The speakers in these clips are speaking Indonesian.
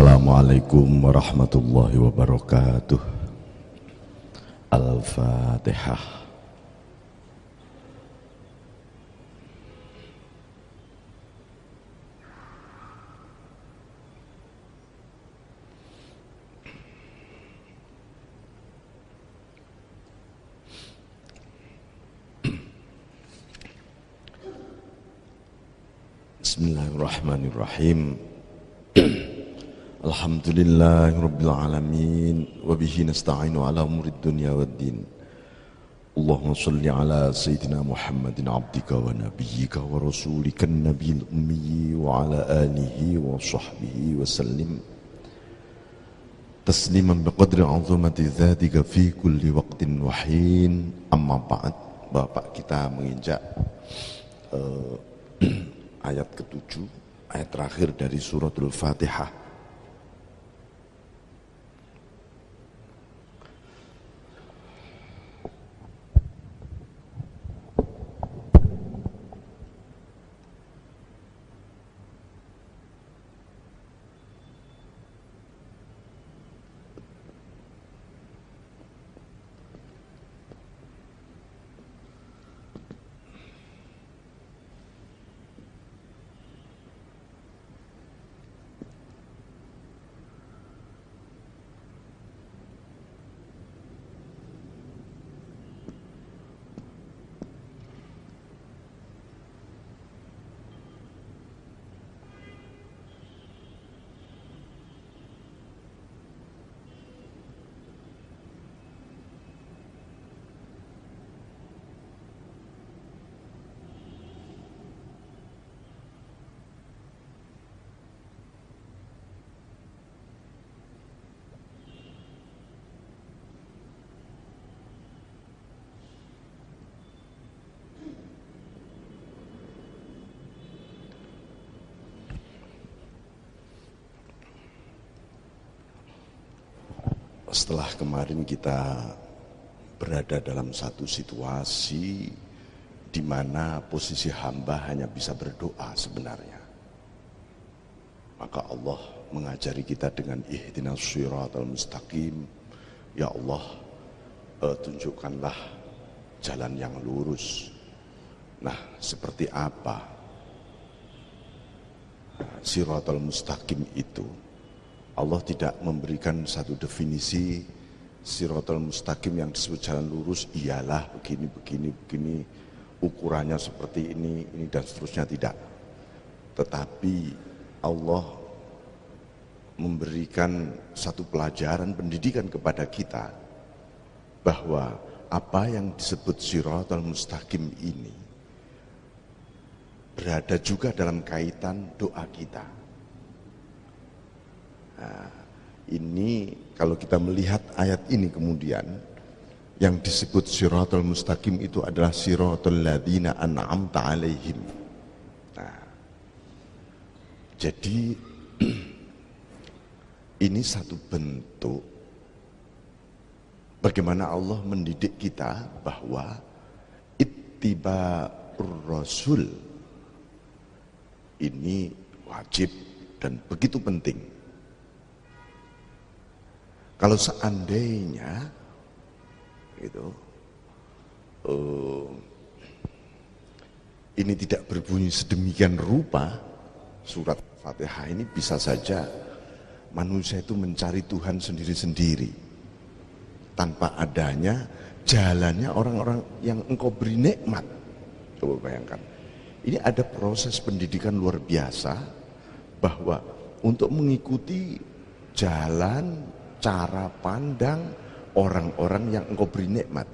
Assalamualaikum warahmatullahi wabarakatuh. Al-Fatihah. Bismillahirrahmanirrahim. Alhamdulillahirabbil alamin wa bihi nasta'inu ala umurid dunya waddin. Allahumma shalli ala sayyidina Muhammadin abdika wa nabiyyika wa rasulika an-nabiyil ummi wa ala alihi wa sahbihi wa sallim tasliman biqadri 'azamati dzatika fi kulli waqtin wa hin. Amma ba'd. Bapak kita menginjak ayat ke-7, ayat terakhir dari suratul Fatihah. Setelah kemarin kita berada dalam satu situasi di mana posisi hamba hanya bisa berdoa sebenarnya, maka Allah mengajari kita dengan ihdinas shiratal mustaqim. Ya Allah, tunjukkanlah jalan yang lurus. Nah, seperti apa shiratal mustaqim itu? Allah tidak memberikan satu definisi shiratal mustaqim yang disebut jalan lurus ialah begini, ukurannya seperti ini dan seterusnya, tidak. Tetapi Allah memberikan satu pelajaran pendidikan kepada kita bahwa apa yang disebut shiratal mustaqim ini berada juga dalam kaitan doa kita. Nah, ini kalau kita melihat ayat ini kemudian yang disebut shiratal mustaqim itu adalah shiratal ladzina an'amta alaihim. Nah, jadi ini satu bentuk bagaimana Allah mendidik kita bahwa ittiba'ur rasul ini wajib dan begitu penting. Kalau seandainya gitu, ini tidak berbunyi sedemikian rupa, surat Fatihah ini bisa saja manusia itu mencari Tuhan sendiri-sendiri tanpa adanya jalannya orang-orang yang engkau beri nikmat. Coba bayangkan, ini ada proses pendidikan luar biasa bahwa untuk mengikuti jalan cara pandang orang-orang yang engkau beri nikmat,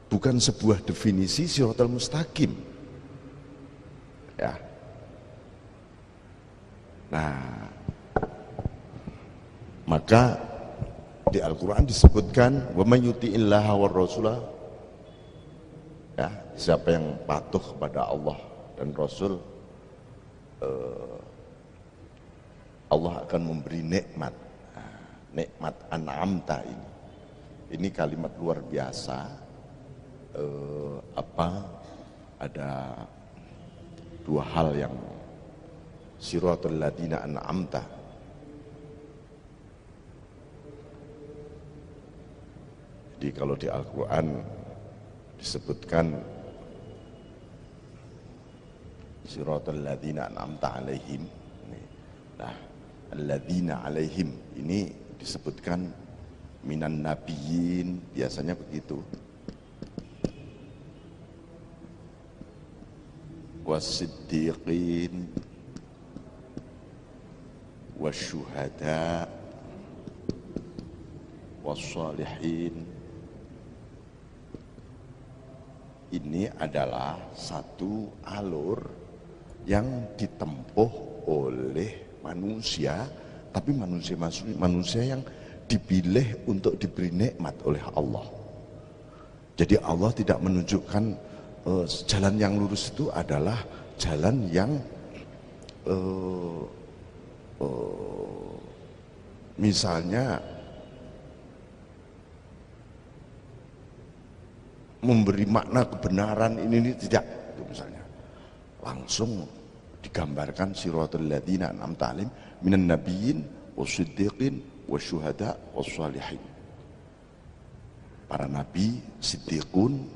bukan sebuah definisi shiratal mustaqim. Ya. Nah, maka di Al-Quran disebutkan wa may yuti'illaha war rasulah, ya, siapa yang patuh kepada Allah dan Rasul, Allah akan memberi nikmat. Nikmat an'amta ini kalimat luar biasa. Ada dua hal yang shiratal ladzina an'amta Jadi kalau di Al-Quran disebutkan siratal ladzina an'amta alaihim. Nah, alladzina alaihim ini disebutkan minan nabiyyin, biasanya begitu. Wasiddiqin wasyuhada wassalihin. Ini adalah satu alur yang ditempuh oleh manusia, tapi manusia yang dipilih untuk diberi nikmat oleh Allah. Jadi Allah tidak menunjukkan jalan yang lurus itu adalah jalan yang misalnya memberi makna kebenaran ini tidak, itu misalnya langsung digambarkan siratal ladzina an'amta alaihim minan nabiyyin wasiddiqin wasyuhada wassalihin. Para nabi, siddiqun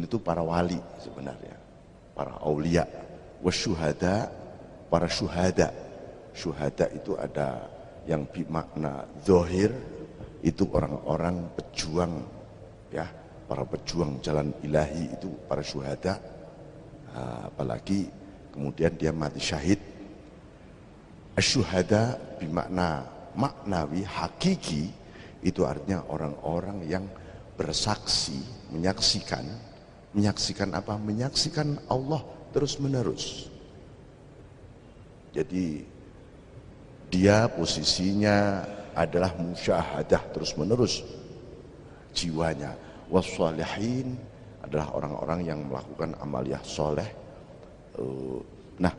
itu para wali sebenarnya, para aulia, wasyuhada, para syuhada. Syuhada itu ada yang bermakna zahir, itu orang-orang pejuang, ya, para pejuang jalan ilahi itu para syuhada. Apalagi kemudian dia mati syahid. Asyuhada bermakna maknawi, hakiki, itu artinya orang-orang yang bersaksi, menyaksikan apa? Menyaksikan Allah terus menerus. Jadi dia posisinya adalah musyahadah terus menerus jiwanya. Wassalihin adalah orang-orang yang melakukan amaliyah soleh. Nah,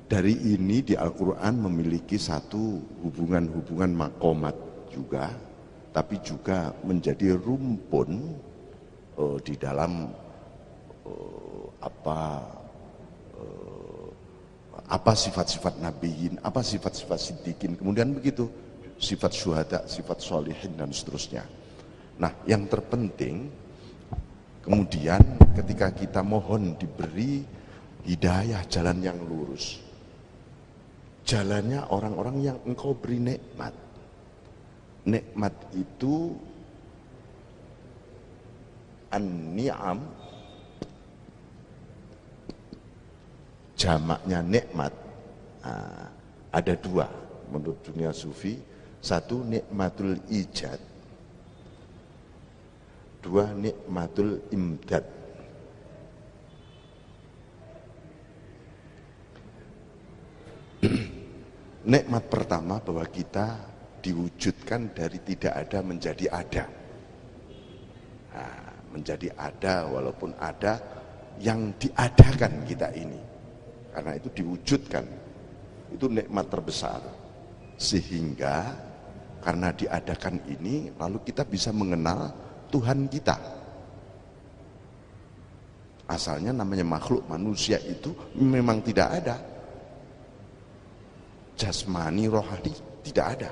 dari ini di Al-Quran memiliki satu hubungan-hubungan makomat juga, tapi juga menjadi rumpun di dalam apa sifat-sifat nabiyin, apa sifat-sifat siddiqin, kemudian begitu sifat syuhada, sifat sholihin dan seterusnya. Nah, yang terpenting kemudian ketika kita mohon diberi hidayah, jalan yang lurus, jalannya orang-orang yang engkau beri nikmat. Nikmat itu an-ni'am, jamaknya nikmat. Ada dua menurut dunia sufi. Satu nikmatul ijad, dua nikmatul imdad. Nikmat pertama bahwa kita diwujudkan dari tidak ada menjadi ada. Menjadi ada, walaupun ada yang diadakan kita ini, karena itu diwujudkan, itu nikmat terbesar. Sehingga karena diadakan ini lalu kita bisa mengenal Tuhan kita. Asalnya namanya makhluk manusia itu memang tidak ada, jasmani rohani tidak ada,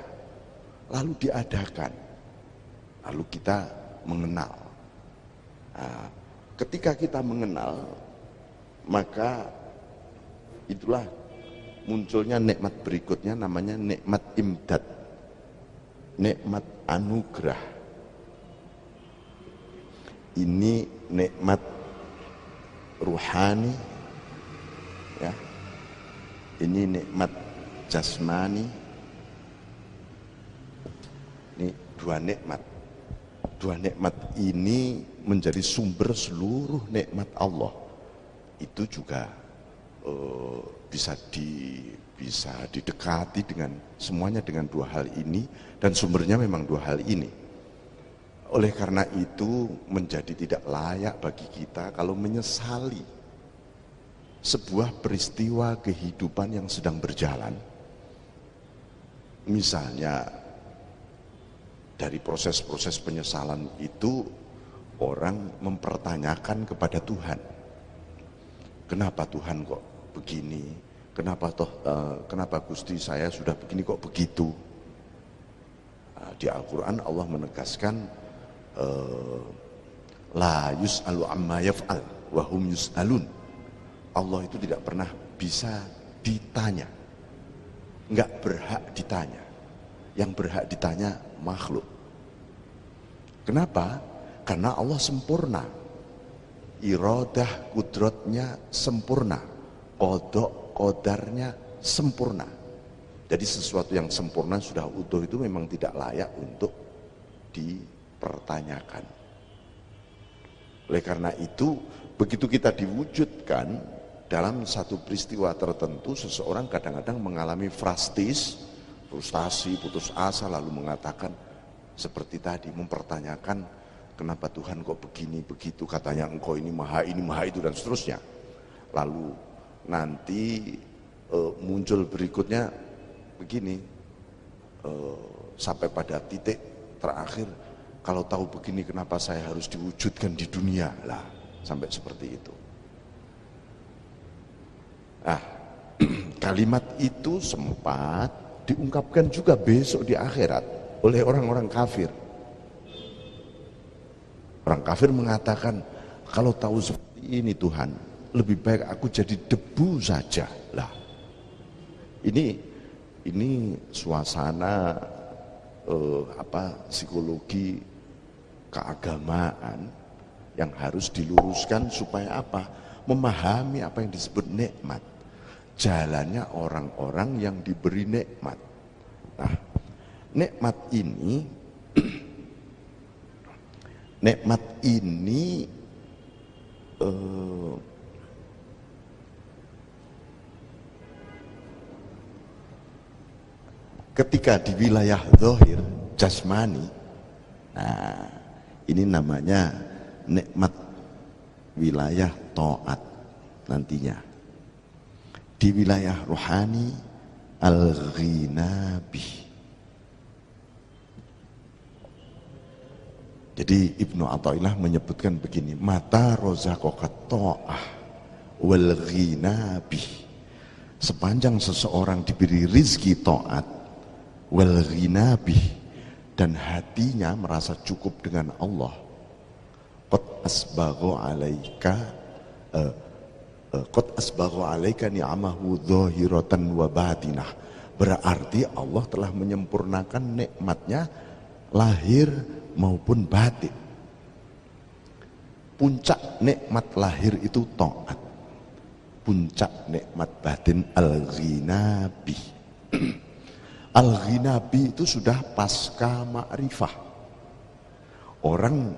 lalu diadakan, lalu kita mengenal. Ketika kita mengenal, maka itulah munculnya nikmat berikutnya, namanya nikmat imdad, nikmat anugerah. Ini nikmat ruhani, ya. Ini nikmat jasmani. Ini dua nikmat. Dua nikmat ini menjadi sumber seluruh nikmat Allah. Itu juga bisa didekati dengan semuanya dengan dua hal ini, dan sumbernya memang dua hal ini. Oleh karena itu menjadi tidak layak bagi kita kalau menyesali sebuah peristiwa kehidupan yang sedang berjalan. Misalnya dari proses-proses penyesalan itu orang mempertanyakan kepada Tuhan, kenapa Tuhan kok begini? Kenapa Gusti saya sudah begini kok begitu? Di Al-Quran Allah menegaskan la yus'alu amma yaf'al wa hum yus'alun. Allah itu tidak pernah bisa ditanya, nggak berhak ditanya. Yang berhak ditanya makhluk. Kenapa? Karena Allah sempurna, iradah kudratnya sempurna, qada qadarnya sempurna. Jadi sesuatu yang sempurna sudah utuh itu memang tidak layak untuk dipertanyakan. Oleh karena itu, begitu kita diwujudkan dalam satu peristiwa tertentu, seseorang kadang-kadang mengalami frustasi, putus asa, lalu mengatakan seperti tadi, mempertanyakan kenapa Tuhan kok begini, begitu, katanya engkau ini, maha itu, dan seterusnya. Lalu nanti muncul berikutnya begini, sampai pada titik terakhir, kalau tahu begini kenapa saya harus diwujudkan di dunia lah, sampai seperti itu. Nah, kalimat itu sempat diungkapkan juga besok di akhirat oleh orang-orang kafir. Orang kafir mengatakan, kalau tahu seperti ini Tuhan, lebih baik aku jadi debu saja lah. Ini suasana psikologi keagamaan yang harus diluruskan supaya apa? Memahami apa yang disebut nikmat. Jalannya orang-orang yang diberi nikmat. Nah, nikmat ini ketika di wilayah zahir jasmani, nah ini namanya nikmat wilayah taat nantinya. Di wilayah rohani al-ghinabi. Jadi Ibnu Athaillah menyebutkan begini, mata rozaqaka ta'ah wal ghinabi. Sepanjang seseorang diberi rizki taat wal ghinabi, dan hatinya merasa cukup dengan Allah, qad asbagha alaika ni'amahu dhahiratan wa batinah. Berarti Allah telah menyempurnakan nikmatnya lahir maupun batin. Puncak nikmat lahir itu taat, puncak nikmat batin al-ghinabi. Al-ghinabi itu sudah pasca ma'rifah. Orang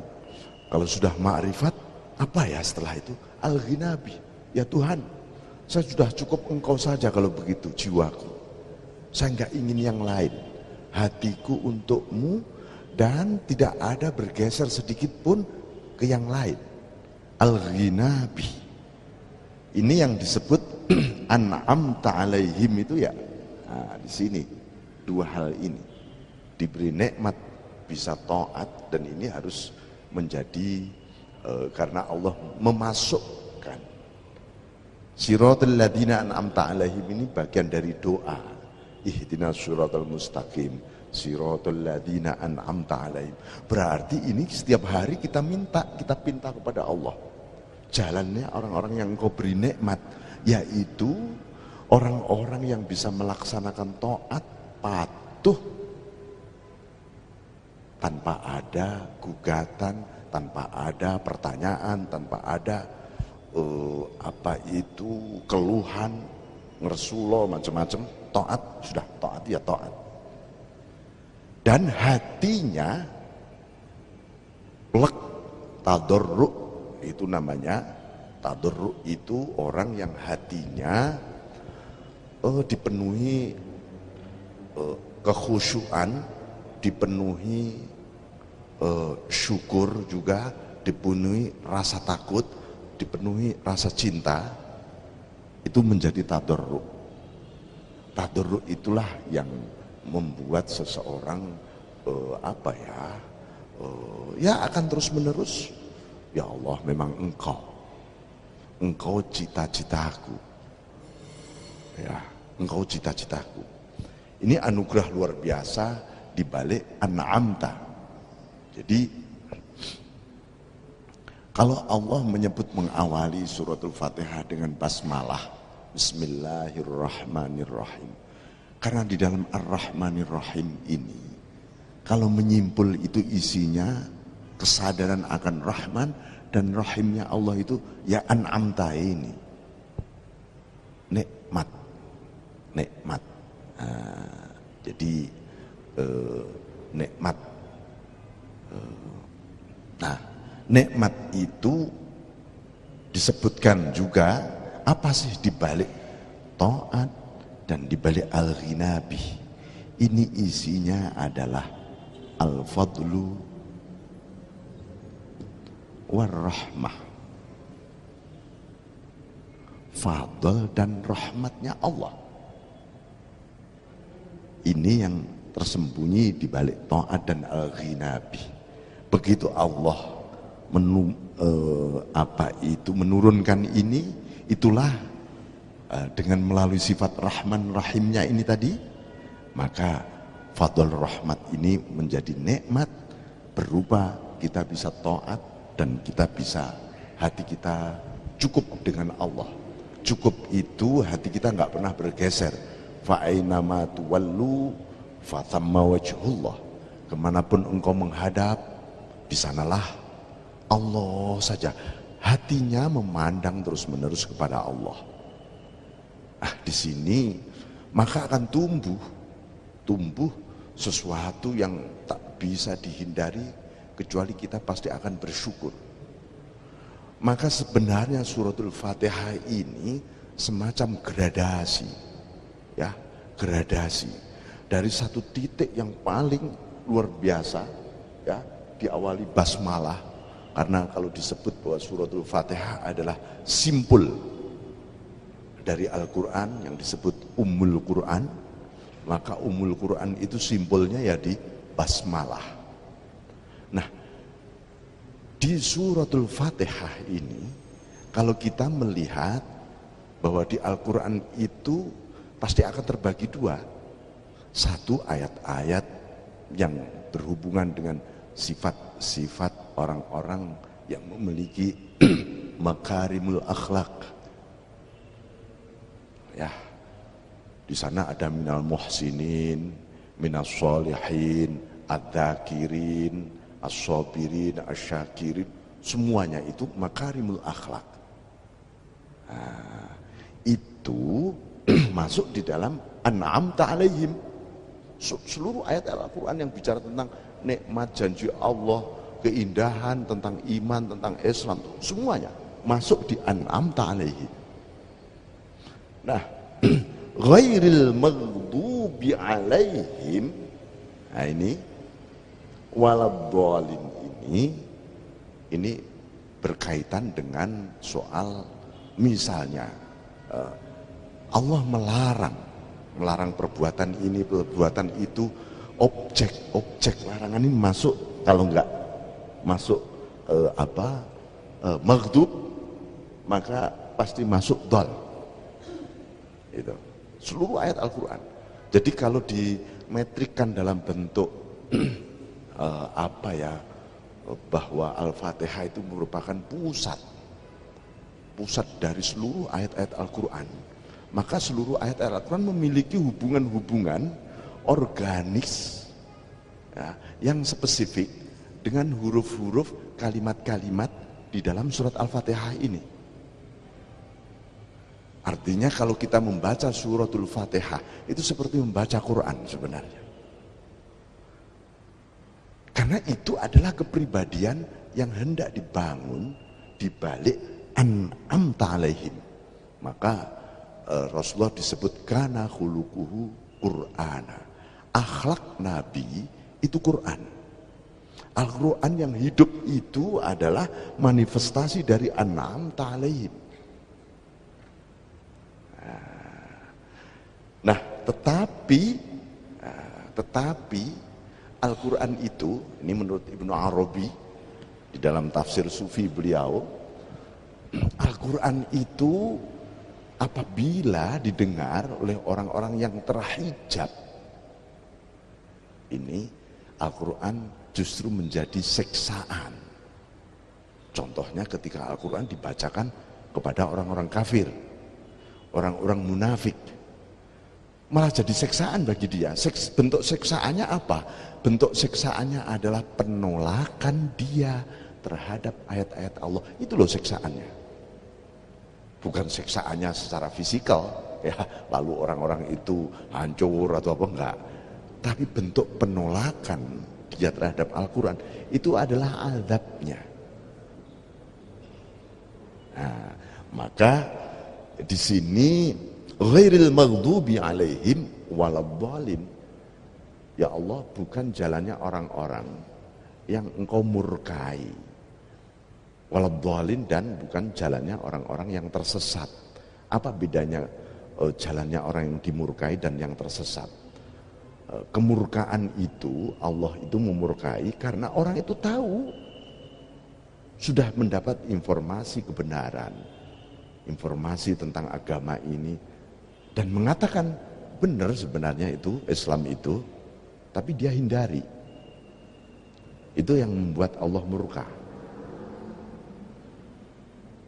kalau sudah ma'rifat, apa ya setelah itu? Al-ghinabi, ya Tuhan, saya sudah cukup engkau saja kalau begitu jiwaku. Saya enggak ingin yang lain. Hatiku untukmu dan tidak ada bergeser sedikit pun ke yang lain. Al-ghinabi. Ini yang disebut an'amta alaihim itu ya. Nah, di sini dua hal ini. Diberi nikmat bisa taat, dan ini harus menjadi karena Allah memasukkan siratal ladzina an'amta alaihim, ini bagian dari doa. Ihdinas siratal mustaqim siratal ladzina an'amta alaihim. Berarti ini setiap hari kita minta kepada Allah jalannya orang-orang yang Engkau beri nikmat, yaitu orang-orang yang bisa melaksanakan taat, patuh tanpa ada gugatan, tanpa ada pertanyaan, tanpa ada keluhan, ngersulo macam-macam. Taat, sudah taat ya taat. Dan hatinya plek, tadarru, itu namanya tadarru, itu orang yang hatinya dipenuhi kekhusyuan, dipenuhi syukur juga, dipenuhi rasa takut, dipenuhi rasa cinta, itu menjadi tadarru. Tadarru itulah yang membuat seseorang ya akan terus menerus, ya Allah, memang engkau cita-citaku, ya engkau cita-citaku. Ini anugerah luar biasa di balik an'amta. Jadi Kalau Allah menyebut mengawali suratul Fatihah dengan basmalah, Bismillahirrahmanirrahim. Karena di dalam Ar-Rahmanir-Rahim ini, kalau menyimpul itu isinya kesadaran akan Rahman dan Rahimnya Allah itu ya an'amta ini. Nikmat. Nikmat. Jadi nikmat. Nah, nikmat itu disebutkan juga apa sih dibalik taat dan dibalik al-ghinabi. Ini isinya adalah al-fadlu war-rahmah. Fadl dan rahmatnya Allah. Ini yang tersembunyi di balik taat dan al-ghinabi. Begitu Allah menurunkan ini, itulah dengan melalui sifat Rahman Rahimnya ini tadi, maka fadl rahmat ini menjadi nikmat berupa kita bisa taat dan kita bisa hati kita cukup dengan Allah. Cukup itu hati kita nggak pernah bergeser. Fa'ainama tuwallu fathamma wajhullah. Kemanapun engkau menghadap, di sanalah Allah saja. Hatinya memandang terus-menerus kepada Allah. Di sini maka akan tumbuh sesuatu yang tak bisa dihindari kecuali kita pasti akan bersyukur. Maka sebenarnya suratul Fatihah ini semacam gradasi, ya, gradasi dari satu titik yang paling luar biasa, ya, diawali basmalah. Karena kalau disebut bahwa suratul Fatihah adalah simpul dari Al-Quran yang disebut Ummul Quran, maka Ummul Quran itu simpulnya ya di basmalah. Nah, di suratul Fatihah ini kalau kita melihat bahwa di Al-Quran itu pasti akan terbagi dua. Satu, ayat-ayat yang berhubungan dengan sifat-sifat orang-orang yang memiliki makarimul akhlak. Ya, di sana ada minal muhsinin, minas sholihin, adzakirin, as-sabirin, asyakirin, semuanya itu makarimul akhlak. Itu masuk di dalam an'amta alaihim. Seluruh ayat Al-Quran yang bicara tentang nikmat, janji Allah, keindahan, tentang iman, tentang Islam, semuanya masuk di an'amta alaihim. Nah, ghairil maghdubi alaihim, nah ini waladhdallin ini berkaitan dengan soal misalnya Allah melarang perbuatan ini, perbuatan itu, objek larangan ini masuk, kalau enggak masuk maghdub, maka pasti masuk dhal. Itu seluruh ayat Al-Quran. Jadi kalau dimetrikkan dalam bentuk bahwa Al-Fatihah itu merupakan pusat dari seluruh ayat-ayat Al-Quran, maka seluruh ayat-ayat Al-Quran memiliki hubungan-hubungan organis, ya, yang spesifik dengan huruf-huruf, kalimat-kalimat di dalam surat Al-Fatihah ini. Artinya kalau kita membaca suratul Fatihah itu seperti membaca Quran sebenarnya. Karena itu adalah kepribadian yang hendak dibangun di balik an'amta alaihim. Maka Rasulullah disebut kana khuluquhu Qur'ana. Akhlak Nabi itu Quran. Al-Quran yang hidup itu adalah manifestasi dari an'amta alaihim. Nah, tetapi Al-Quran itu, ini menurut Ibnu Arabi di dalam tafsir sufi beliau, Al-Quran itu apabila didengar oleh orang-orang yang terhijab, ini Al-Quran justru menjadi seksaan. Contohnya ketika Al-Quran dibacakan kepada orang-orang kafir, orang-orang munafik, malah jadi siksaan bagi dia. Bentuk siksaannya apa? Bentuk siksaannya adalah penolakan dia terhadap ayat-ayat Allah. Itu loh siksaannya. Bukan siksaannya secara fisikal, ya, lalu orang-orang itu hancur atau apa, enggak. Tapi bentuk penolakan dia terhadap Al-Quran itu adalah azabnya. Nah, maka di sini ghairil maghdubi alaihim waladhdallin, ya Allah, bukan jalannya orang-orang yang engkau murkai, waladhdallin, dan bukan jalannya orang-orang yang tersesat. Apa bedanya jalannya orang yang dimurkai dan yang tersesat? Kemurkaan itu, Allah itu memurkai karena orang itu tahu, sudah mendapat informasi kebenaran, informasi tentang agama ini, dan mengatakan benar sebenarnya itu Islam itu, tapi dia hindari. Itu yang membuat Allah murka.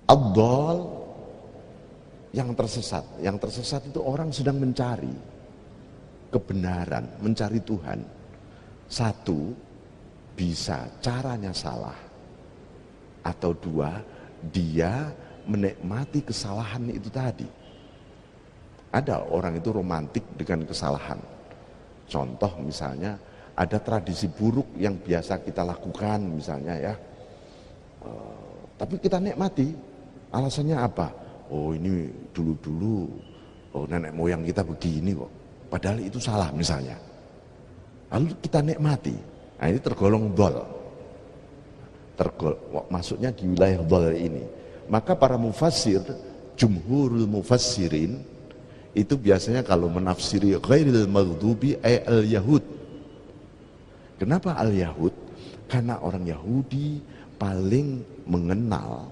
Ad-dhal, yang tersesat itu orang sedang mencari kebenaran, mencari Tuhan. Satu, bisa caranya salah, atau dua, dia menikmati kesalahan itu tadi. Ada orang itu romantik dengan kesalahan. Contoh misalnya, ada tradisi buruk yang biasa kita lakukan misalnya, ya, tapi kita nikmati. Alasannya apa? Oh, ini dulu-dulu, oh, nenek moyang kita begini kok, padahal itu salah misalnya. Lalu kita nikmati. Nah, ini tergolong dhal. Masuknya di wilayah dhal ini. Maka para mufassir, jumhurul mufassirin, itu biasanya kalau menafsiri ghairil maghdubi ay al-yahud. Kenapa al-yahud? Karena orang Yahudi paling mengenal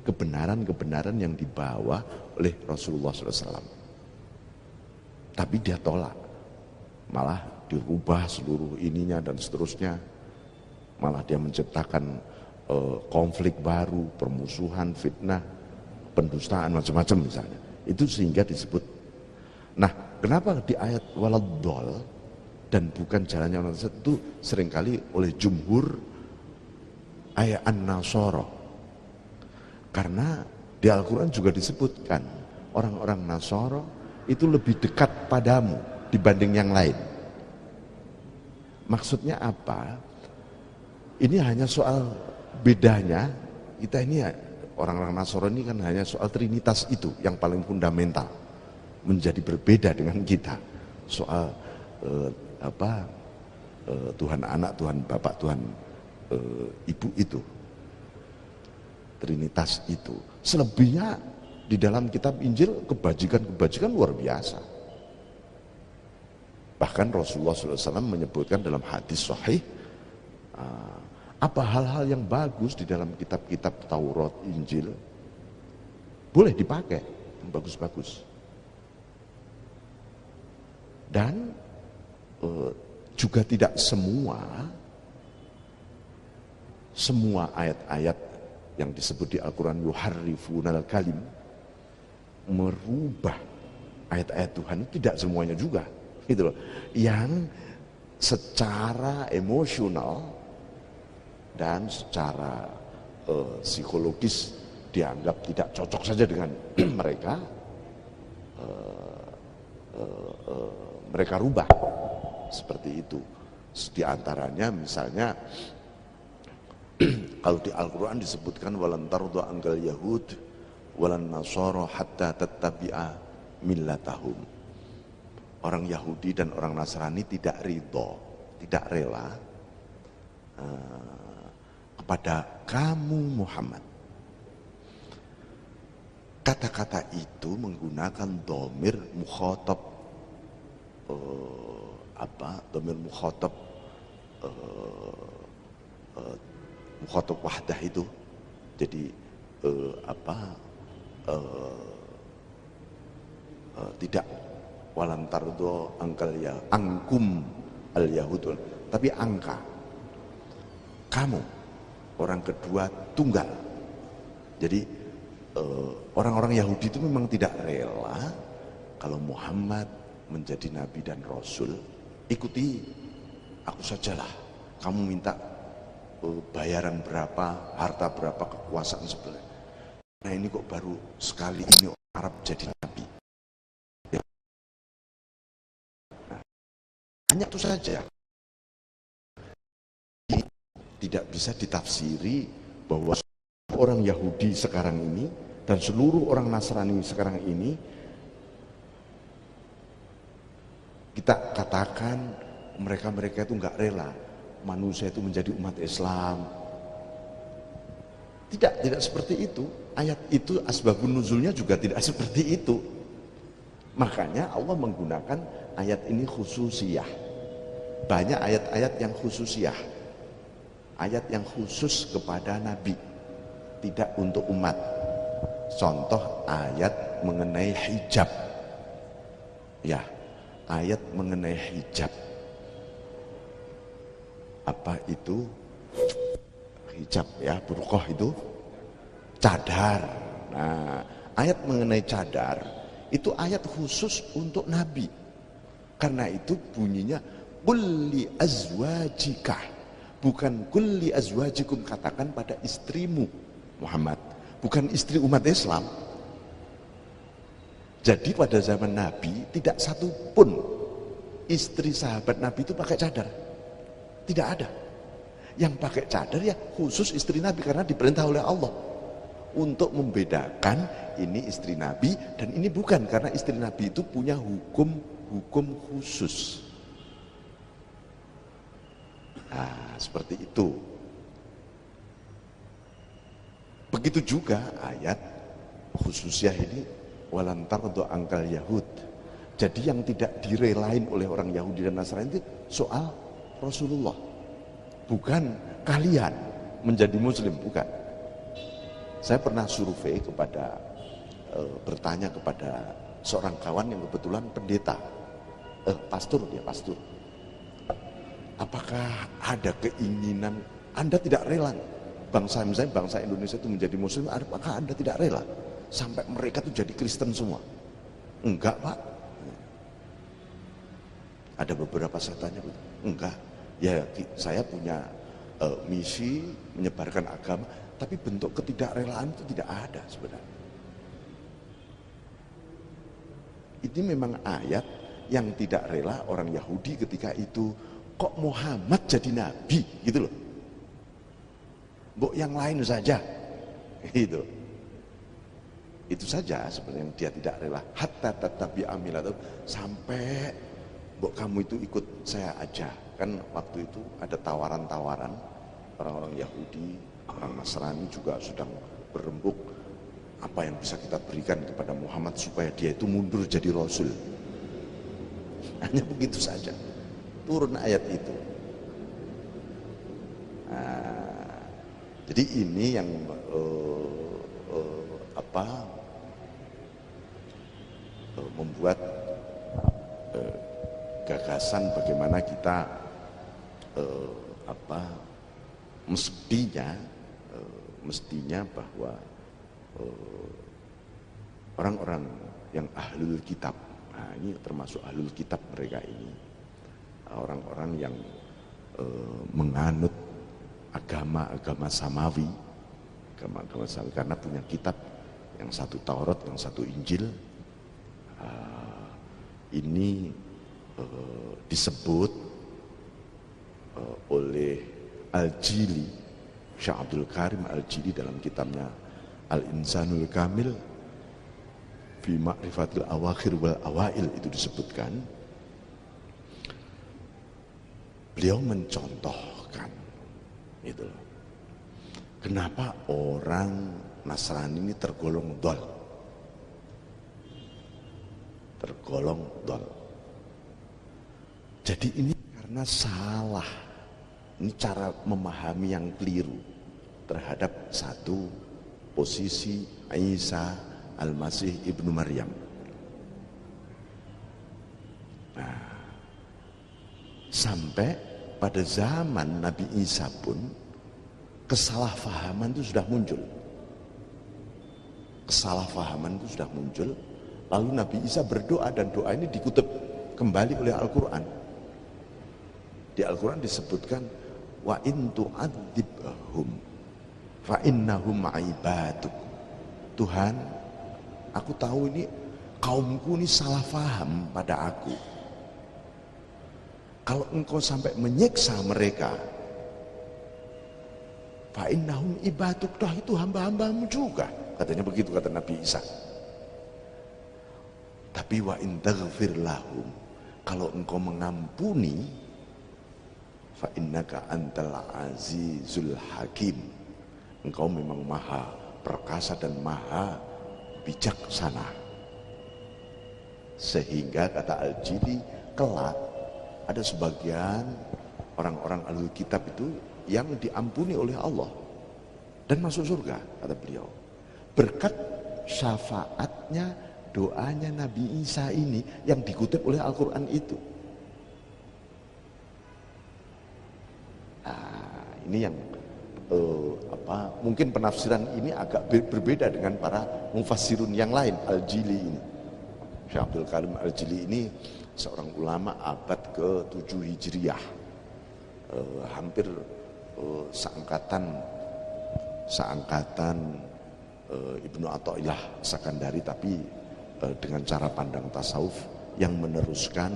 kebenaran-kebenaran yang dibawa oleh Rasulullah SAW. Tapi dia tolak, malah dirubah seluruh ininya dan seterusnya. Malah dia menciptakan konflik baru, permusuhan, fitnah, pendustaan, macam-macam misalnya. Itu sehingga disebut. Nah, kenapa di ayat waladdal dan bukan jalannya orang tersebut itu seringkali oleh jumhur ayat an-nasara. Karena di Al-Quran juga disebutkan orang-orang Nasara itu lebih dekat padamu dibanding yang lain. Maksudnya apa? Ini hanya soal bedanya, kita ini orang-orang Nasrani kan hanya soal Trinitas itu yang paling fundamental, menjadi berbeda dengan kita soal Tuhan Anak, Tuhan Bapak, Tuhan Ibu itu, Trinitas itu. Selebihnya di dalam kitab Injil kebajikan-kebajikan luar biasa. Bahkan Rasulullah SAW menyebutkan dalam hadis sahih, apa hal-hal yang bagus di dalam kitab-kitab Taurat, Injil boleh dipakai, yang bagus-bagus. Dan juga tidak semua ayat-ayat yang disebut di Al-Quran yuharrifunal kalim, merubah ayat-ayat Tuhan, tidak semuanya juga, gitu loh. Yang secara emosional dan secara psikologis dianggap tidak cocok saja dengan mereka, mereka rubah seperti itu. Di antaranya misalnya kalau di Al-Quran disebutkan walan tarda anggal yahud walan nasara hatta tattabi'a millatahum. Orang Yahudi dan orang Nasrani tidak ridho, tidak rela kepada kamu Muhammad. Kata-kata itu menggunakan dhamir mukhatab, dhamir mukhatab mukhatab wahdah itu. Jadi tidak walantardo angkal ya angkum al yahud, tapi angka kamu orang kedua tunggal. Jadi orang-orang Yahudi itu memang tidak rela kalau Muhammad menjadi nabi dan rasul, ikuti aku sajalah. Kamu minta bayaran berapa, harta berapa, kekuasaan sebelah. Nah ini kok baru sekali ini orang Arab jadi nabi. Nah, hanya itu saja. Ini tidak bisa ditafsiri bahwa orang Yahudi sekarang ini dan seluruh orang Nasrani sekarang ini kita katakan mereka itu nggak rela manusia itu menjadi umat Islam. Tidak seperti itu. Ayat itu asbabun nuzulnya juga tidak seperti itu. Makanya Allah menggunakan ayat ini khususiyah. Banyak ayat-ayat yang khususiyah. Ayat yang khusus kepada Nabi, tidak untuk umat. Contoh ayat mengenai hijab. Ya, ayat mengenai hijab. Apa itu? Hijab ya, burqah itu cadar. Nah, ayat mengenai cadar itu ayat khusus untuk Nabi. Karena itu bunyinya qul li azwajika, bukan qul li azwajikum, katakan pada istrimu Muhammad, bukan istri umat Islam. Jadi pada zaman Nabi tidak satu pun istri sahabat Nabi itu pakai cadar. Tidak ada. Yang pakai cadar ya khusus istri Nabi, karena diperintah oleh Allah untuk membedakan ini istri Nabi dan ini bukan, karena istri Nabi itu punya hukum khusus. Nah, seperti itu. Begitu juga ayat khususiyah ini, walan tardo angkal Yahud. Jadi yang tidak direlain oleh orang Yahudi dan Nasrani itu soal Rasulullah, bukan kalian menjadi muslim, bukan. Saya pernah survei kepada bertanya kepada seorang kawan yang kebetulan pendeta, pastor, dia pastor. Apakah ada keinginan Anda tidak rela bangsa, misalnya bangsa Indonesia itu menjadi muslim, apakah Anda tidak rela sampai mereka itu jadi Kristen semua? Enggak, Pak. Ada beberapa saya tanya, enggak. Ya, saya punya misi menyebarkan agama, tapi bentuk ketidakrelaan itu tidak ada sebenarnya. Ini memang ayat yang tidak rela orang Yahudi ketika itu, kok Muhammad jadi nabi gitu loh. Mbok yang lain saja. Itu saja sebenarnya yang dia tidak rela. Hatta tatabi amilat, sampai mbok kamu itu ikut saya aja. Kan waktu itu ada tawaran-tawaran, orang-orang Yahudi, orang Nasrani juga sedang berembuk apa yang bisa kita berikan kepada Muhammad supaya dia itu mundur jadi Rasul. Hanya begitu saja, turun ayat itu. Nah, jadi ini yang membuat gagasan bagaimana kita mestinya bahwa orang-orang yang ahlul kitab, nah ini termasuk ahlul kitab mereka ini, orang-orang yang menganut agama samawi, karena punya kitab, yang satu Taurat, yang satu Injil. Ini disebut oleh Al-Jili, Syekh Abdul Karim Al-Jili dalam kitabnya Al-Insanul Kamil fi Ma'rifatil Awakhir wal Awail, itu disebutkan. Beliau mencontohkan itu, kenapa orang Nasrani ini tergolong dol. Jadi ini karena salah, ini cara memahami yang keliru terhadap satu posisi Isa Al-Masih Ibnu Maryam. Nah, sampai pada zaman Nabi Isa pun kesalahpahaman itu sudah muncul. Kesalahpahaman itu sudah muncul. Lalu Nabi Isa berdoa dan doa ini dikutip kembali oleh Al-Quran. Di Al-Quran disebutkan wa in tu'adzibhum fa innahum ibaduk. Tuhan, aku tahu ini kaumku ini salah faham pada aku. Kalau engkau sampai menyiksa mereka, fa innahum ibaduk, dah itu hamba-hambamu juga. Katanya begitu kata Nabi Isa. Tapi wa in taghfir lahum, kalau engkau mengampuni, fa innaka antal azizul hakim, engkau memang maha perkasa dan maha bijaksana. Sehingga kata Al-Jili, kelak ada sebagian orang-orang Ahlul Kitab itu yang diampuni oleh Allah dan masuk surga, kata beliau, berkat syafaatnya, doanya Nabi Isa ini yang dikutip oleh Al-Quran itu. Nah, ini yang mungkin penafsiran ini agak berbeda dengan para mufassirun yang lain. Al-Jili ini, Syekh Abdul Karim Al-Jili ini seorang ulama abad ke-7 Hijriah, hampir seangkatan Ibnu Athaillah Sakandari, tapi dengan cara pandang tasawuf yang meneruskan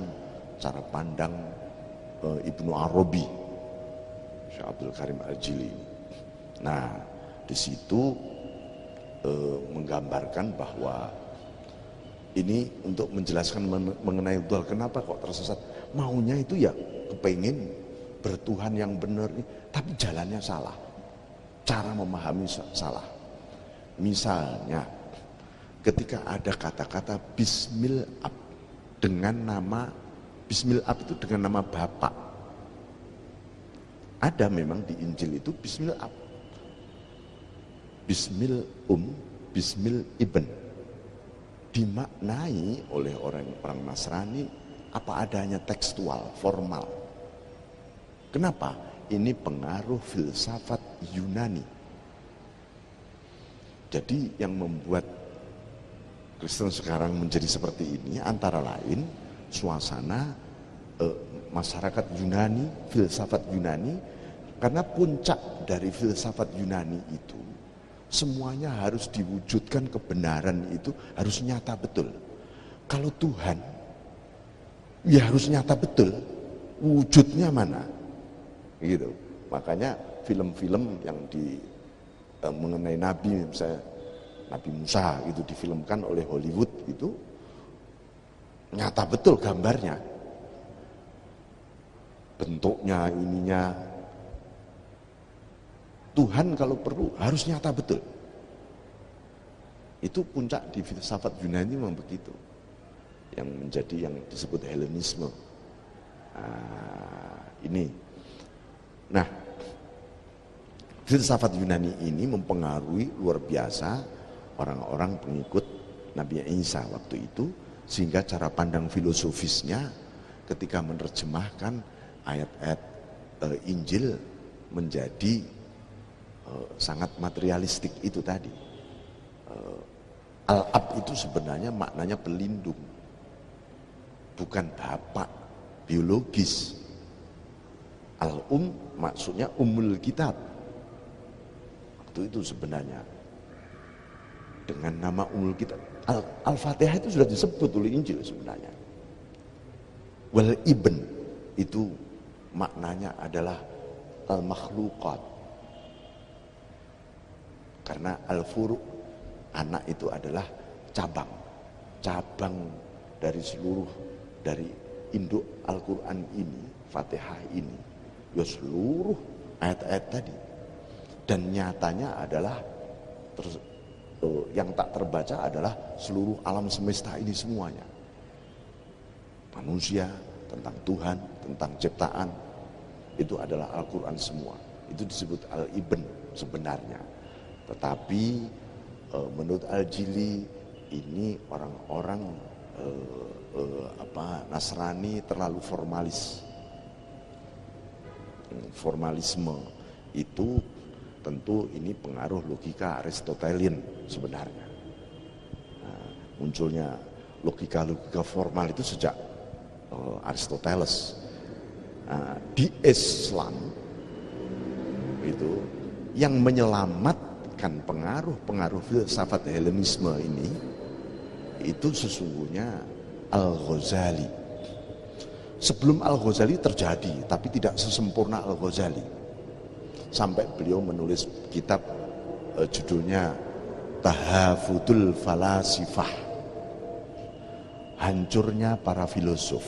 cara pandang Ibnu Arabi, Syekh Abdul Karim Al-Jili. Nah, di situ menggambarkan bahwa ini untuk menjelaskan mengenai Tuhan, kenapa kok tersesat, maunya itu ya kepengin bertuhan yang benar, tapi jalannya salah, cara memahami salah. Misalnya ketika ada kata-kata Bismil Ab dengan nama Bismil Ab itu dengan nama Bapak, ada memang di Injil itu Bismil Ab, Bismil Bismil Ibn, dimaknai oleh orang Nasrani apa adanya, tekstual, formal. Kenapa? Ini pengaruh filsafat Yunani. Jadi yang membuat Kristen sekarang menjadi seperti ini antara lain suasana masyarakat Yunani, filsafat Yunani, karena puncak dari filsafat Yunani itu semuanya harus diwujudkan, kebenaran itu harus nyata betul. Kalau Tuhan ya harus nyata betul, wujudnya mana? Gitu. Makanya film-film yang mengenai Nabi, misalnya Nabi Musa itu difilmkan oleh Hollywood, itu nyata betul gambarnya, bentuknya, ininya. Tuhan kalau perlu harus nyata betul. Itu puncak di filsafat Yunani memang begitu, yang menjadi yang disebut Helenisme. Ini. Nah, filsafat Yunani ini mempengaruhi luar biasa orang-orang pengikut Nabi Isa waktu itu, sehingga cara pandang filosofisnya ketika menerjemahkan ayat-ayat Injil menjadi sangat materialistik itu tadi. Al-Ab itu sebenarnya maknanya pelindung, bukan bapak biologis. Al-Um maksudnya Ummul Kitab. Itu sebenarnya dengan nama Ummul Kitab. Al-Fatihah itu sudah disebut oleh Injil sebenarnya. Wal Ibn itu maknanya adalah al-makhluqat. Karena al-furu', anak itu adalah cabang dari seluruh, dari induk Al-Quran ini, Fatihah ini, ya seluruh ayat-ayat tadi. Dan nyatanya adalah yang tak terbaca adalah seluruh alam semesta ini semuanya. Manusia, tentang Tuhan, tentang ciptaan, itu adalah Al-Quran semua. Itu disebut Al-Ibn sebenarnya. Tetapi menurut Al-Jili ini orang-orang Nasrani terlalu formalis. Formalisme itu tentu ini pengaruh logika Aristotelian sebenarnya. Munculnya logika-logika formal itu sejak Aristoteles. Di Islam itu yang menyelamatkan pengaruh filsafat Helenisme ini itu sesungguhnya Al-Ghazali. Sebelum Al-Ghazali terjadi, tapi tidak sesempurna Al-Ghazali. Sampai beliau menulis kitab judulnya Tahafudul Falasifah, hancurnya para filosof.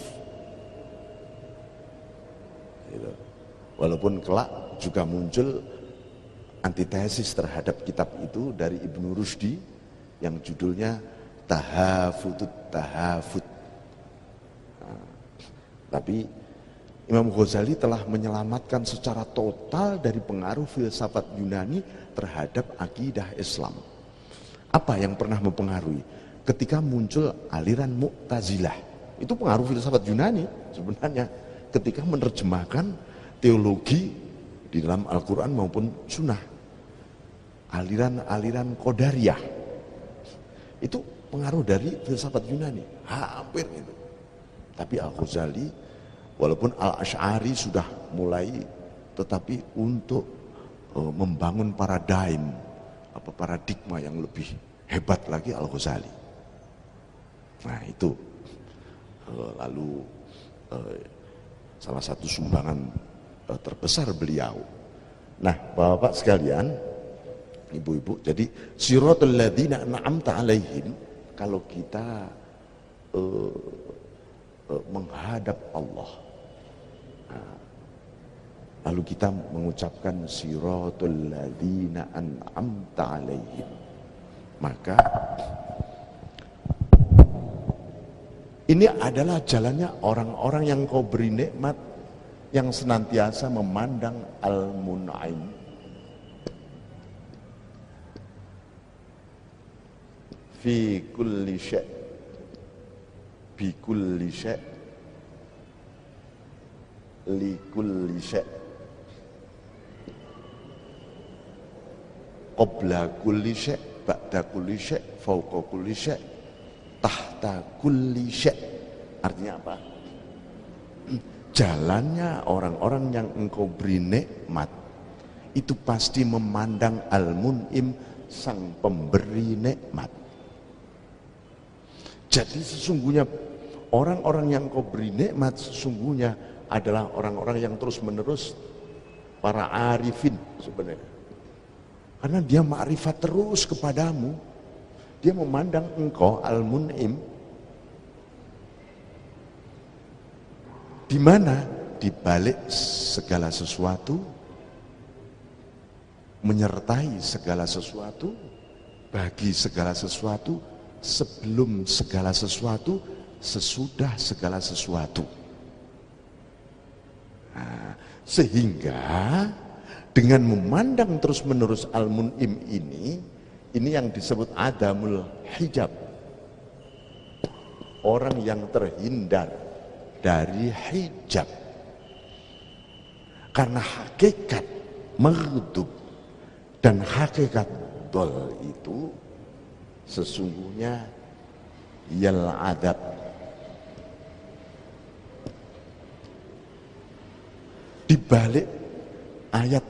Walaupun kelak juga muncul antitesis terhadap kitab itu dari Ibnu Rushdi yang judulnya Tahafudut Tahafud. Tapi Imam Ghazali telah menyelamatkan secara total dari pengaruh filsafat Yunani terhadap akidah Islam. Apa yang pernah mempengaruhi? Ketika muncul aliran Mu'tazilah, itu pengaruh filsafat Yunani sebenarnya. Ketika menerjemahkan teologi di dalam Al-Quran maupun Sunnah, aliran-aliran Qadariyah, itu pengaruh dari filsafat Yunani, hampir itu. Tapi Al-Ghazali, walaupun Al-Asy'ari sudah mulai, tetapi untuk membangun paradigma yang lebih hebat lagi Al-Ghazali. Nah itu lalu salah satu sumbangan terbesar beliau. Nah Bapak-bapak sekalian, ibu-ibu, jadi siratal ladzina an'amta alaihim, kalau kita menghadap Allah, lalu kita mengucapkan siratal ladzina an'amta alaihim, maka ini adalah jalannya orang-orang yang kau beri nikmat, yang senantiasa memandang Al-Mun'im. Fi kulli syai', bi kulli syai', li kulli syai', qabla kulli syai', ba'da kulli syai', fawqa kulli syai', tahta kulli syai'. Artinya apa? Jalannya orang-orang yang engkau beri nikmat itu pasti memandang Al-Mun'im, sang pemberi nikmat. Jadi sesungguhnya orang-orang yang engkau beri nikmat sesungguhnya adalah orang-orang yang terus-menerus para arifin sebenarnya. Karena dia ma'rifat terus kepadamu. Dia memandang engkau Al-Mun'im. Di mana? Di balik segala sesuatu, menyertai segala sesuatu, bagi segala sesuatu, sebelum segala sesuatu, sesudah segala sesuatu. Nah, sehingga dengan memandang terus-menerus Al-Mun'im ini yang disebut adamul hijab, orang yang terhindar dari hijab. Karena hakikat maghdub dan hakikat dol itu sesungguhnya yal adab. Di balik ayat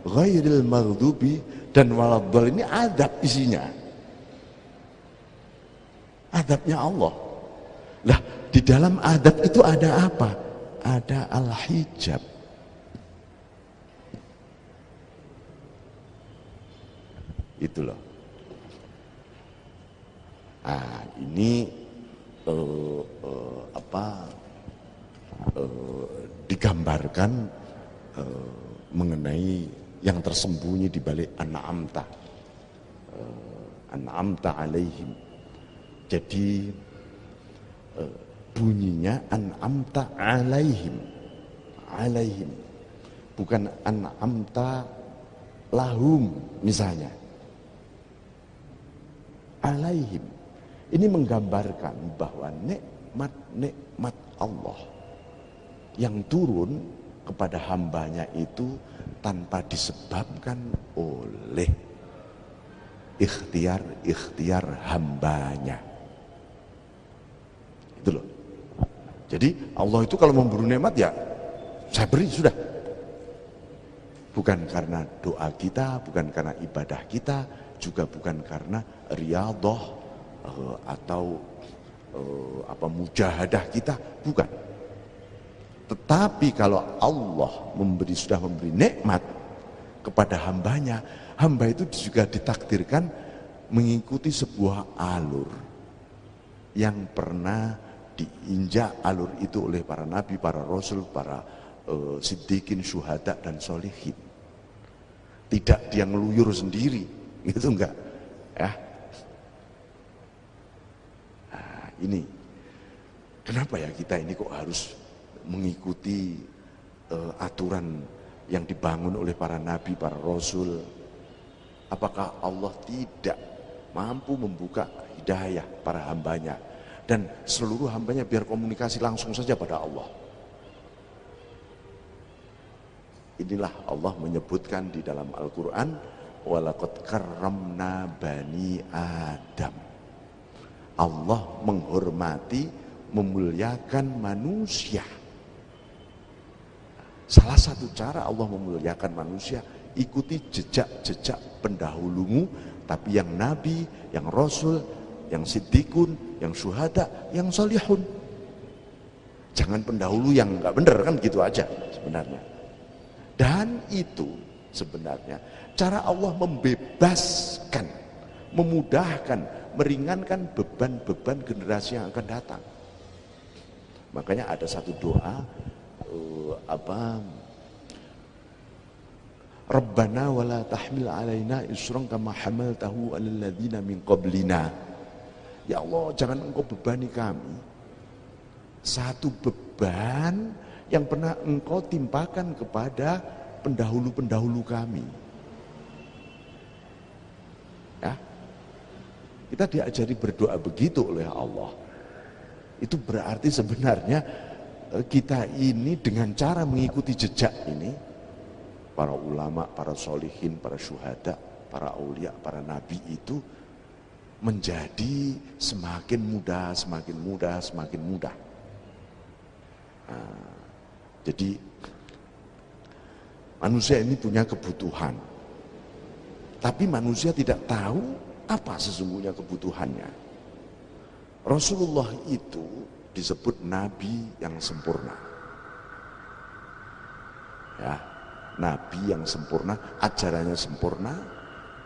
ghairil maghdubi dan waladhdal ini adab isinya. Adabnya Allah. Lah, di dalam adab itu ada apa? Ada al-hijab. Itu loh. Nah, ini digambarkan mengenai yang tersembunyi di balik an'amta, an'amta alaihim. Jadi bunyinya an'amta alaihim, alaihim, bukan an'amta lahum misalnya. Alaihim ini menggambarkan bahwa nikmat-nikmat Allah yang turun kepada hambanya itu tanpa disebabkan oleh ikhtiar hambanya. Itu loh. Jadi Allah itu kalau memberi nikmat ya saya beri sudah. Bukan karena doa kita, bukan karena ibadah kita, juga bukan karena riyadhah atau mujahadah kita, bukan. Tetapi kalau Allah sudah memberi nikmat kepada hambanya, hamba itu juga ditakdirkan mengikuti sebuah alur yang pernah diinjak alur itu oleh para nabi, para rasul, para siddiqin, syuhada dan sholihin. Tidak dia ngeluyur sendiri, gitu enggak ya. Nah, ini kenapa ya kita ini kok harus mengikuti aturan yang dibangun oleh para nabi, para rasul? Apakah Allah tidak mampu membuka hidayah para hambanya dan seluruh hambanya biar komunikasi langsung saja pada Allah? Inilah Allah menyebutkan di dalam Al-Quran, walaqad karramna bani Adam. Allah menghormati, memuliakan manusia. Salah satu cara Allah memuliakan manusia, ikuti jejak-jejak pendahulumu, tapi yang nabi, yang rasul, yang siddiqun, yang syuhada, yang salihun. Jangan pendahulu yang enggak benar, kan gitu aja sebenarnya. Dan itu sebenarnya cara Allah membebaskan, memudahkan, meringankan beban-beban generasi yang akan datang. Makanya ada satu doa Rabbana wala tahmil alaina isran kama hamaltahu alal ladzina min qablina. Ya Allah, jangan Engkau bebani kami satu beban yang pernah Engkau timpakan kepada pendahulu-pendahulu kami. Ya. Kita diajari berdoa begitu oleh Allah. Itu berarti sebenarnya kita ini dengan cara mengikuti jejak ini, para ulama, para sholihin, para syuhada, para aulia, para nabi itu menjadi semakin mudah, semakin mudah, semakin mudah. Nah, jadi manusia ini punya kebutuhan, tapi manusia tidak tahu apa sesungguhnya kebutuhannya. Rasulullah itu disebut nabi yang sempurna. Ya, nabi yang sempurna, ajarannya sempurna,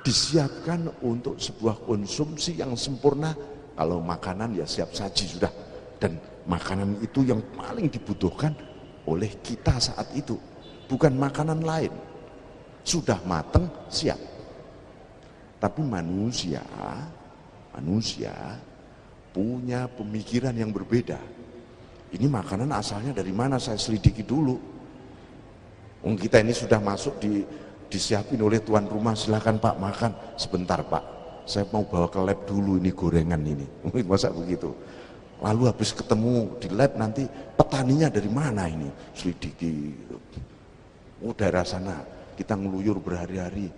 disiapkan untuk sebuah konsumsi yang sempurna. Kalau makanan ya siap saji sudah, dan makanan itu yang paling dibutuhkan oleh kita saat itu, bukan makanan lain. Sudah matang, siap. Tapi manusia punya pemikiran yang berbeda. Ini makanan asalnya dari mana, saya selidiki dulu. Kita ini sudah masuk disiapin oleh tuan rumah, silakan Pak makan. Sebentar Pak, saya mau bawa ke lab dulu ini gorengan ini. Masa begitu? Lalu habis ketemu di lab nanti petaninya dari mana ini, selidiki. Daerah sana kita ngeluyur berhari-hari,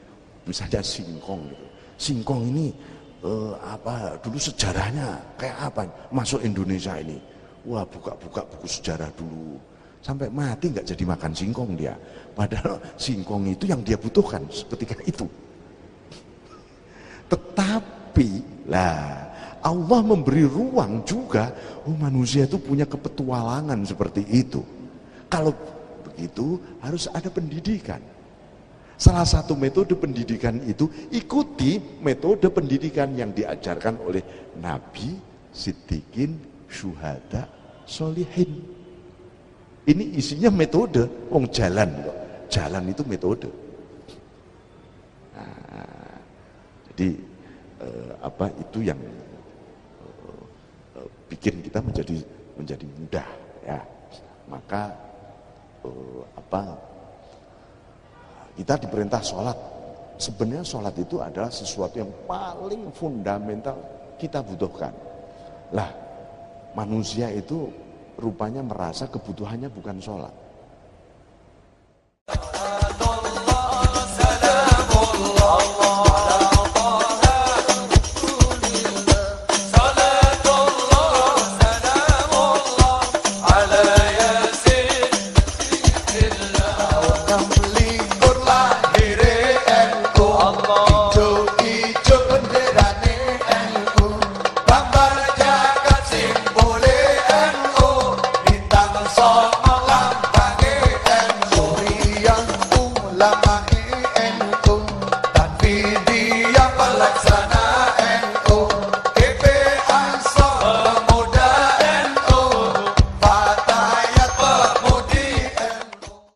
misalnya singkong gitu. Singkong ini dulu sejarahnya kayak apa masuk Indonesia ini? Wah, buka-buka buku sejarah dulu. Sampai mati nggak jadi makan singkong dia. Padahal singkong itu yang dia butuhkan ketika itu. Tetapi lah Allah memberi ruang juga, manusia itu punya kepetualangan seperti itu. Kalau begitu harus ada pendidikan. Salah satu metode pendidikan itu, ikuti metode pendidikan yang diajarkan oleh nabi, siddiqin, syuhada, sholihin. Ini isinya metode, jalan kok. Jalan itu metode. Nah, jadi itu yang bikin kita menjadi mudah ya. Maka kita diperintah sholat. Sebenarnya sholat itu adalah sesuatu yang paling fundamental kita butuhkan. Lah, manusia itu rupanya merasa kebutuhannya bukan sholat.